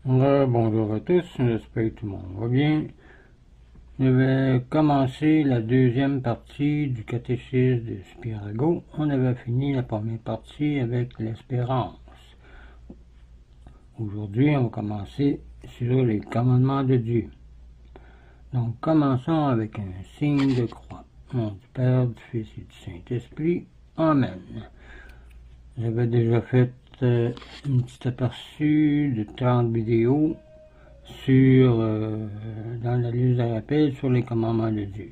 Bonjour à tous, j'espère que tout le monde va bien. Je vais commencer la deuxième partie du catéchisme de Spirago. On avait fini la première partie avec l'espérance. Aujourd'hui, on va commencer sur les commandements de Dieu. Donc, commençons avec un signe de croix. Au nom du Père, du Fils et du Saint-Esprit. Amen. J'avais déjà fait un petit aperçu de 30 vidéos dans la liste de rappel sur les commandements de Dieu.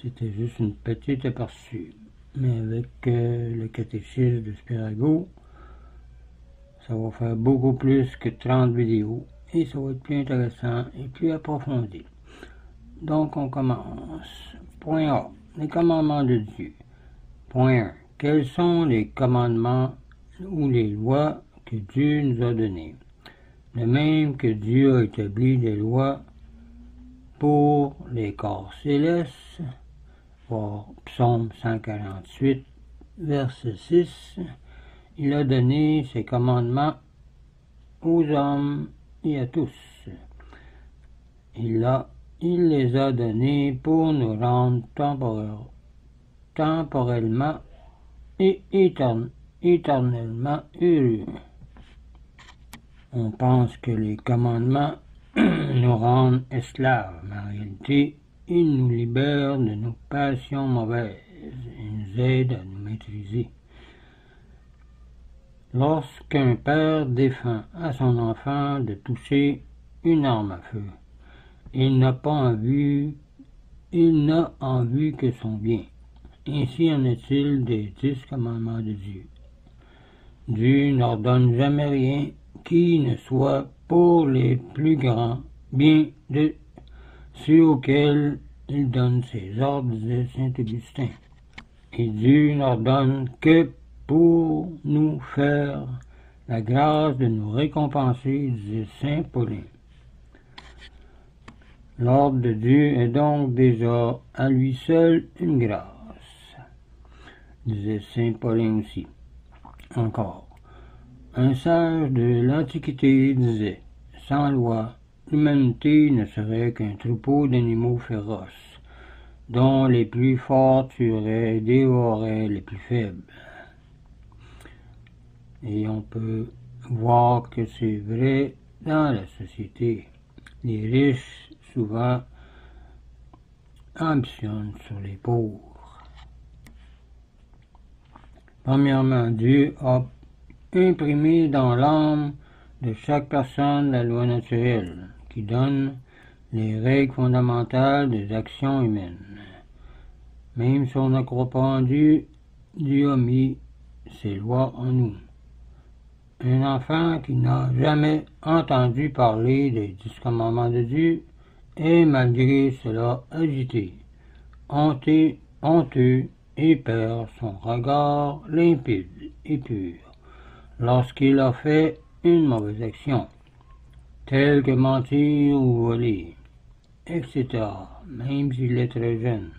C'était juste une petite aperçu. Mais avec le catéchisme de Spirago, ça va faire beaucoup plus que 30 vidéos et ça va être plus intéressant et plus approfondi. Donc on commence. Point A. Les commandements de Dieu. Point 1. Quels sont les commandements ou les lois que Dieu nous a donnés? De même que Dieu a établi des lois pour les corps célestes, voir Psaume 148, verset 6, il a donné ses commandements aux hommes et à tous. Il les a donnés pour nous rendre temporellement et éternellement heureux. On pense que les commandements nous rendent esclaves, mais en réalité, ils nous libèrent de nos passions mauvaises et nous aident à nous maîtriser. Lorsqu'un père défend à son enfant de toucher une arme à feu, il n'a en vue que son bien. Ainsi en est-il des 10 commandements de Dieu. Dieu n'ordonne jamais rien qui ne soit pour les plus grands biens de ceux auxquels il donne ses ordres, disait saint Augustin. Et Dieu n'ordonne que pour nous faire la grâce de nous récompenser, disait saint Paulin. L'ordre de Dieu est donc déjà à lui seul une grâce, disait saint Paulin aussi. Encore. Un sage de l'Antiquité disait « Sans loi, l'humanité ne serait qu'un troupeau d'animaux féroces, dont les plus forts tueraient et dévoreraient les plus faibles. » Et on peut voir que c'est vrai dans la société. Les riches, souvent, ambitionnent sur les pauvres. Premièrement, Dieu a imprimé dans l'âme de chaque personne la loi naturelle, qui donne les règles fondamentales des actions humaines. Même si on ne croit pas en Dieu, Dieu a mis ses lois en nous. Un enfant qui n'a jamais entendu parler des 10 commandements de Dieu est malgré cela agité, honteux et perd son regard limpide et pur lorsqu'il a fait une mauvaise action, telle que mentir ou voler, etc., même s'il est très jeune.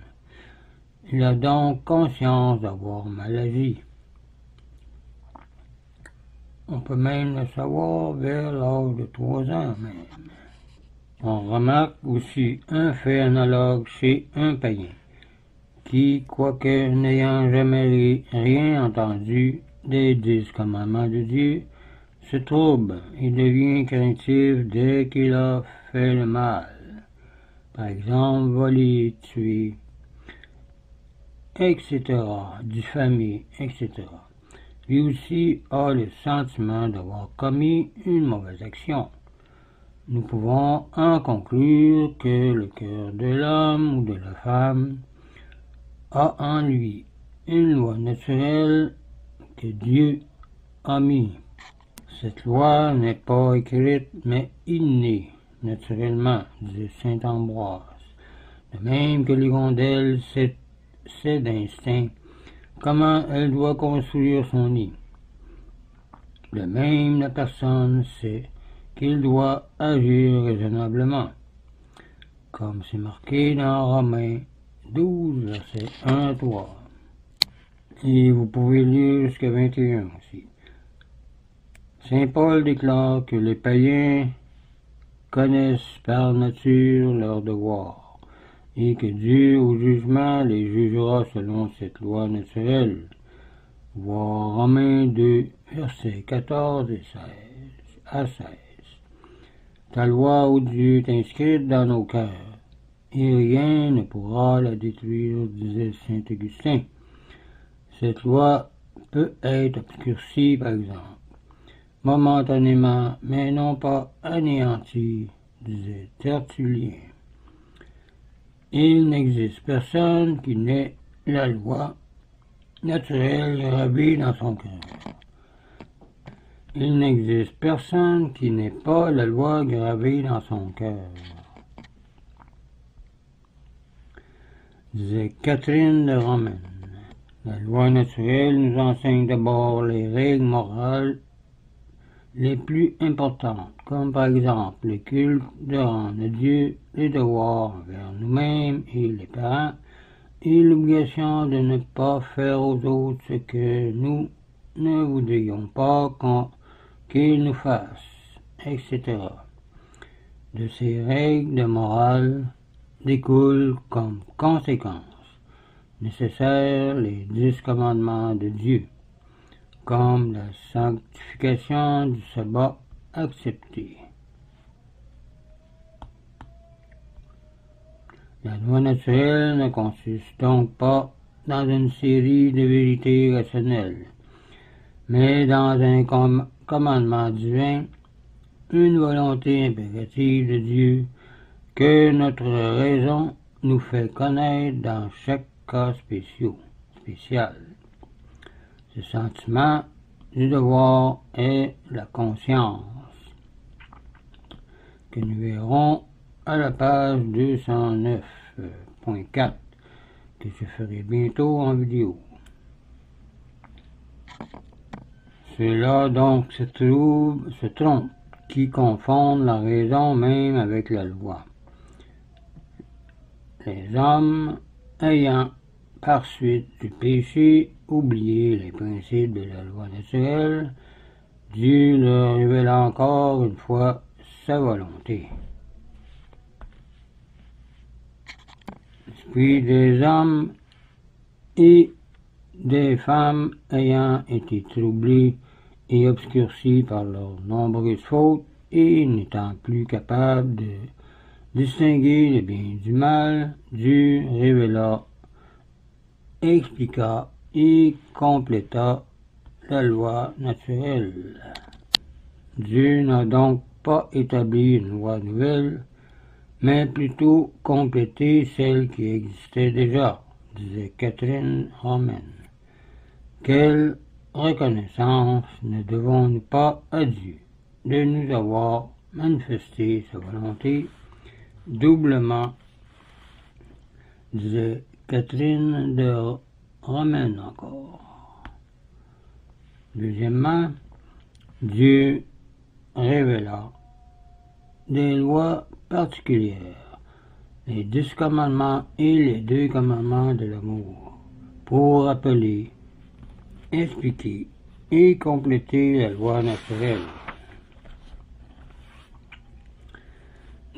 Il a donc conscience d'avoir mal agi. On peut même le savoir vers l'âge de 3 ans même. On remarque aussi un fait analogue chez un païen, qui, quoique n'ayant jamais rien entendu des 10 commandements de Dieu, se trouble et devient craintif dès qu'il a fait le mal. Par exemple, voler, tuer, etc., diffamer, etc. Lui aussi a le sentiment d'avoir commis une mauvaise action. Nous pouvons en conclure que le cœur de l'homme ou de la femme a en lui une loi naturelle que Dieu a mis. Cette loi n'est pas écrite, mais innée, naturellement, disait saint Ambroise. De même que l'hirondelle sait d'instinct comment elle doit construire son nid. De même, la personne sait qu'il doit agir raisonnablement, comme c'est marqué dans Romains 12, versets 1 à 3. Et vous pouvez lire jusqu'à 21 aussi. Saint Paul déclare que les païens connaissent par nature leurs devoirs et que Dieu au jugement les jugera selon cette loi naturelle. Voir Romains 2, versets 14 et 16 à 16. Ta loi, ô Dieu, est inscrite dans nos cœurs, et rien ne pourra la détruire, disait saint Augustin. Cette loi peut être obscurcie, par exemple, momentanément, mais non pas anéantie, disait Tertullien. Il n'existe personne qui n'ait la loi naturelle gravée dans son cœur. Il n'existe personne qui n'ait pas la loi gravée dans son cœur, disait Catherine de Romaine. La loi naturelle nous enseigne d'abord les règles morales les plus importantes, comme par exemple le culte de rendre à Dieu, les devoirs envers nous-mêmes et les parents, et l'obligation de ne pas faire aux autres ce que nous ne voudrions pas qu'ils nous fassent, etc. De ces règles de morale découlent comme conséquence nécessaire les 10 commandements de Dieu, comme la sanctification du sabbat accepté. La loi naturelle ne consiste donc pas dans une série de vérités rationnelles, mais dans un commandement divin, une volonté impérative de Dieu que notre raison nous fait connaître dans chaque cas spécial. Ce sentiment du devoir est la conscience, que nous verrons à la page 209.4, que je ferai bientôt en vidéo. Ceux-là donc se trompent, qui confondent la raison même avec la loi. Les hommes ayant par suite du péché oublié les principes de la loi naturelle, Dieu leur révèle encore une fois sa volonté. L'esprit des hommes et des femmes ayant été troublés et obscurcis par leurs nombreuses fautes et n'étant plus capables de distinguer le bien du mal, Dieu révéla, expliqua et compléta la loi naturelle. Dieu n'a donc pas établi une loi nouvelle, mais plutôt complété celle qui existait déjà, disait Catherine Romaine. Quelle reconnaissance ne devons-nous pas à Dieu de nous avoir manifesté sa volonté doublement, disait Catherine de Romaine encore. Deuxièmement, Dieu révéla des lois particulières, les 10 commandements et les 2 commandements de l'amour, pour rappeler, expliquer et compléter la loi naturelle.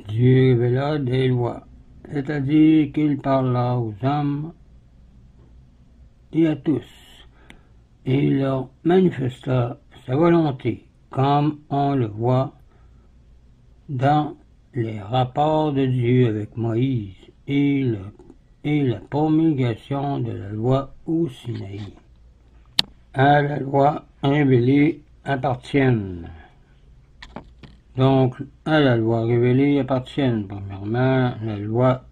Dieu révéla des lois, c'est-à-dire qu'il parla aux hommes et à tous, et leur manifesta sa volonté, comme on le voit dans les rapports de Dieu avec Moïse et la promulgation de la loi au Sinaï. À la loi révélée appartiennent. Donc, à la loi révélée appartiennent premièrement la loi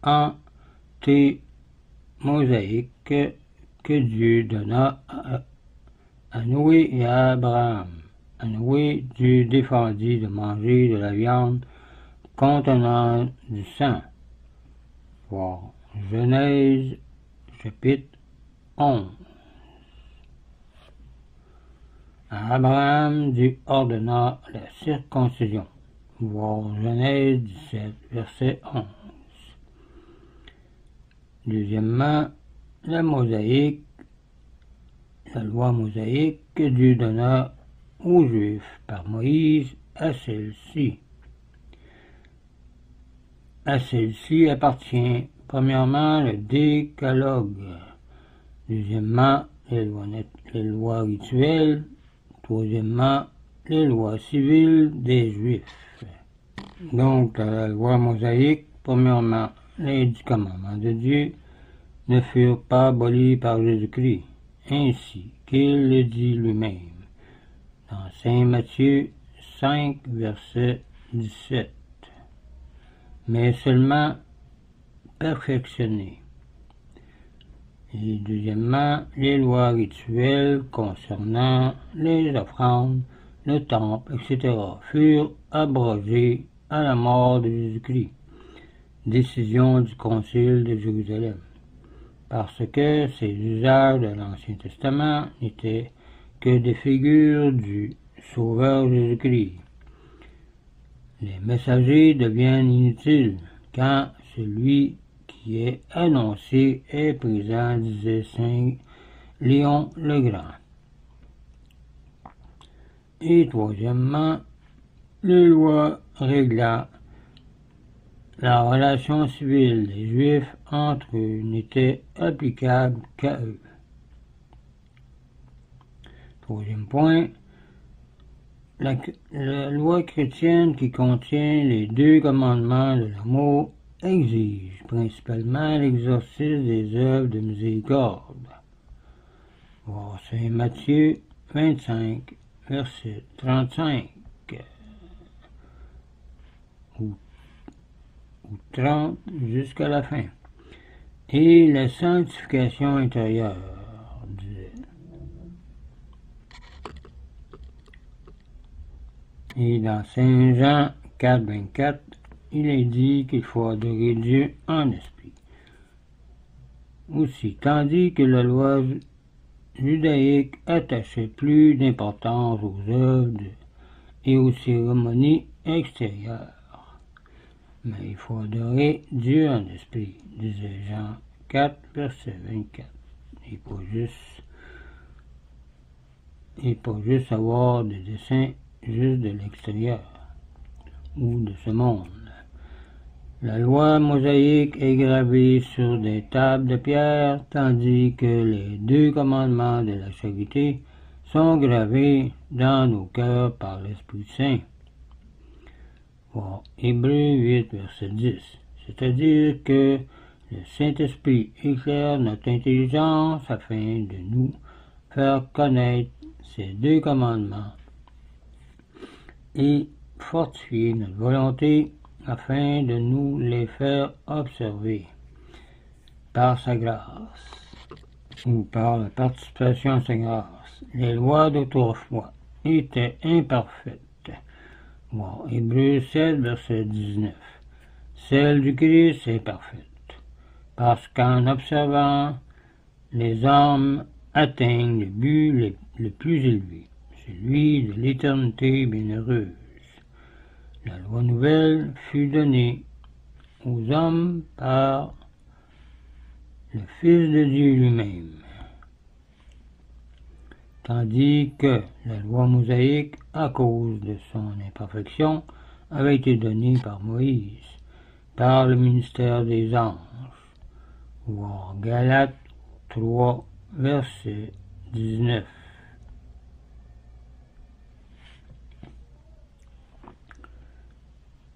anté-mosaïque que Dieu donna à Noé et à Abraham. À Noé, Dieu défendit de manger de la viande contenant du sang. Voir Genèse chapitre 11. À Abraham, Dieu ordonna la circoncision. Voir Genèse 17, verset 11. Deuxièmement, la loi mosaïque que Dieu donna aux Juifs par Moïse, à celle-ci appartient premièrement le décalogue, deuxièmement les lois rituelles, troisièmement les lois civiles des Juifs. Donc la loi mosaïque, premièrement les 10 commandements de Dieu ne furent pas abolis par Jésus-Christ, ainsi qu'il le dit lui-même dans Saint Matthieu 5, verset 17, mais seulement perfectionnés. Et deuxièmement, les lois rituelles concernant les offrandes, le temple, etc. furent abrogées à la mort de Jésus-Christ, décision du Concile de Jérusalem, parce que ces usages de l'Ancien Testament n'étaient que des figures du Sauveur Jésus-Christ. Les messagers deviennent inutiles quand celui qui est annoncé est présent, disait Saint Léon le Grand. Et troisièmement, les lois réglant la relation civile des Juifs entre eux n'étaient applicables qu'à eux. Troisième point, la loi chrétienne qui contient les 2 commandements de l'amour exige principalement l'exercice des œuvres de miséricorde. Voir Saint Matthieu 25, verset 35 ou 30 jusqu'à la fin. Et la sanctification intérieure. Et dans Saint Jean 4, 24, il est dit qu'il faut adorer Dieu en esprit. Aussi, tandis que la loi judaïque attachait plus d'importance aux œuvres et aux cérémonies extérieures. Mais il faut adorer Dieu en esprit, disait Jean 4, verset 24. Et pas juste avoir des dessins juste de l'extérieur ou de ce monde. La loi mosaïque est gravée sur des tables de pierre, tandis que les 2 commandements de la charité sont gravés dans nos cœurs par l'Esprit Saint. Voir Hébreux 8, verset 10. C'est-à-dire que le Saint-Esprit éclaire notre intelligence afin de nous faire connaître ces 2 commandements et fortifier notre volonté afin de nous les faire observer par sa grâce ou par la participation à sa grâce. Les lois d'autrefois étaient imparfaites. Voir Hébreux 7, verset 19. Celle du Christ est parfaite, parce qu'en observant, les hommes atteignent le but le plus élevé, celui de l'éternité bienheureuse. La loi nouvelle fut donnée aux hommes par le Fils de Dieu lui-même, tandis que la loi mosaïque, à cause de son imperfection, avait été donnée par Moïse, par le ministère des anges. Voir Galates 3, verset 19.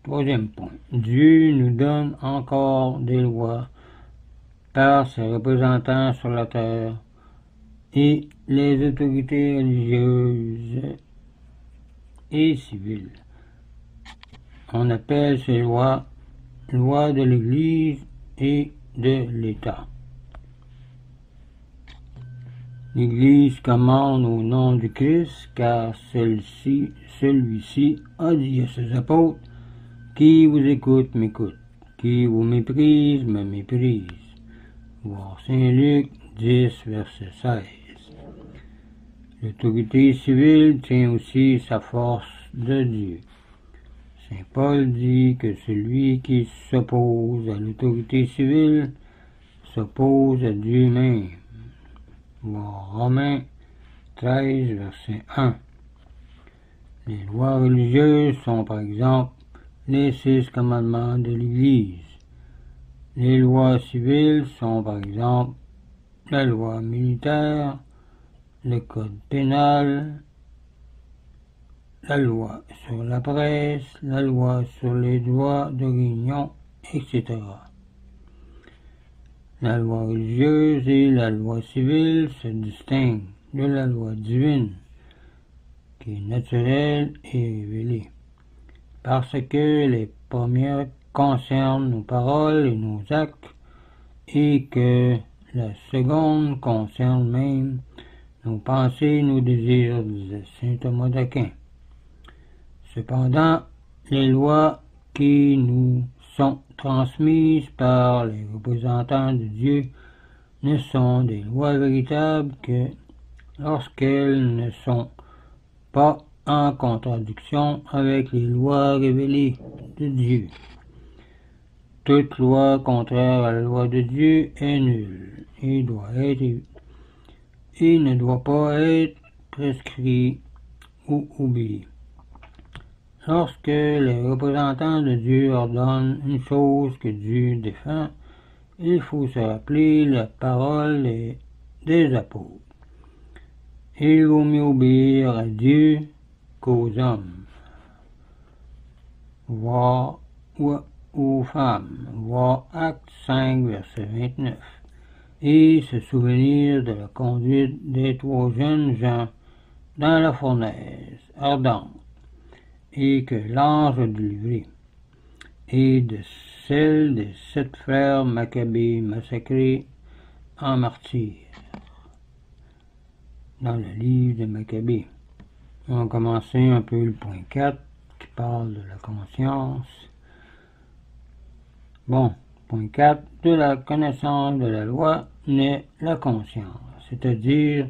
Troisième point. Dieu nous donne encore des lois par ses représentants sur la terre et les autorités religieuses et civiles. On appelle ces lois lois de l'Église et de l'État. L'Église commande au nom du Christ, car celui-ci a dit à ses apôtres: qui vous écoute m'écoute, qui vous méprise me méprise. Voir Saint Luc 10, verset 16. L'autorité civile tient aussi sa force de Dieu. Saint Paul dit que celui qui s'oppose à l'autorité civile s'oppose à Dieu même. Voir Romains 13, verset 1. Les lois religieuses sont par exemple les 6 commandements de l'Église. Les lois civiles sont par exemple la loi militaire, le code pénal, la loi sur la presse, la loi sur les droits de réunion, etc. La loi religieuse et la loi civile se distinguent de la loi divine, qui est naturelle et révélée, parce que les premières concernent nos paroles et nos actes, et que la seconde concerne même nos pensées et nos désirs, disait saint Thomas d'Aquin. Cependant, les lois qui nous sont transmises par les représentants de Dieu ne sont des lois véritables que lorsqu'elles ne sont pas en contradiction avec les lois révélées de Dieu. Toute loi contraire à la loi de Dieu est nulle et ne doit pas être prescrite ou oubliée. Lorsque les représentants de Dieu ordonnent une chose que Dieu défend, il faut se rappeler la parole des apôtres. Il vaut mieux obéir à Dieu qu'aux hommes, voire aux femmes, voir Actes 5, verset 29, et se souvenir de la conduite des 3 jeunes gens dans la fournaise ardente, et que l'ange a délivré, et de celle des 7 frères Maccabées massacrés en martyrs, dans le livre de Maccabées. On va commencer un peu le point 4, qui parle de la conscience. Bon, point 4, de la connaissance de la loi naît la conscience, c'est-à-dire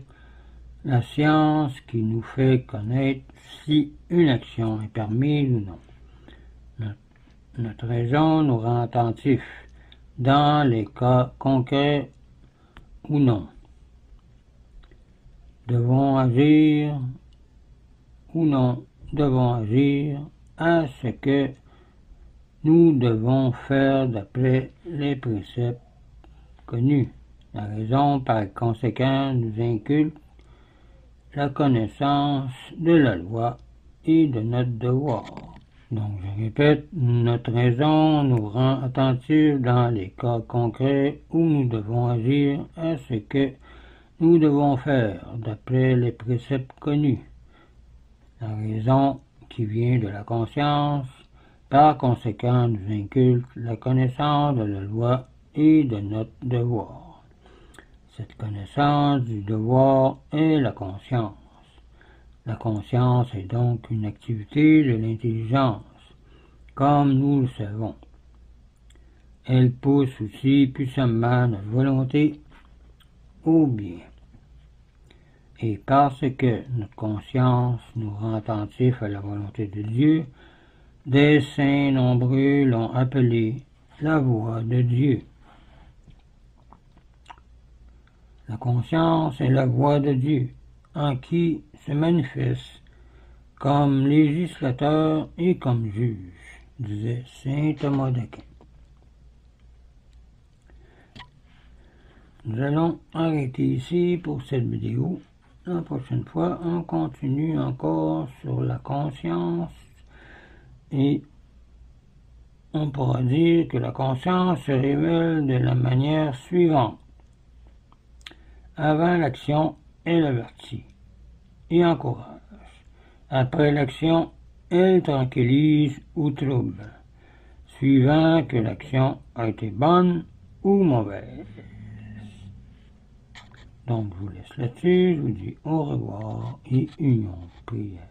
la science qui nous fait connaître si une action est permise ou non. Notre raison nous rend attentifs dans les cas concrets ou non. Devons agir ou non devons agir à ce que nous devons faire d'après les préceptes connus. La raison, par conséquent, nous inculque la connaissance de la loi et de notre devoir. Donc, je répète, notre raison nous rend attentifs dans les cas concrets où nous devons agir à ce que nous devons faire d'après les préceptes connus. La raison qui vient de la conscience, par conséquent, nous inculque la connaissance de la loi et de notre devoir. Cette connaissance du devoir est la conscience. La conscience est donc une activité de l'intelligence, comme nous le savons. Elle pousse aussi puissamment notre volonté au bien. Et parce que notre conscience nous rend attentifs à la volonté de Dieu, des saints nombreux l'ont appelée la voix de Dieu. La conscience est la voix de Dieu, en qui se manifeste comme législateur et comme juge, disait saint Thomas d'Aquin. Nous allons arrêter ici pour cette vidéo. La prochaine fois, on continue encore sur la conscience et on pourra dire que la conscience se révèle de la manière suivante. Avant l'action, elle avertit et encourage. Après l'action, elle tranquillise ou trouble, suivant que l'action a été bonne ou mauvaise. Donc, je vous laisse là-dessus, je vous dis au revoir et union prière.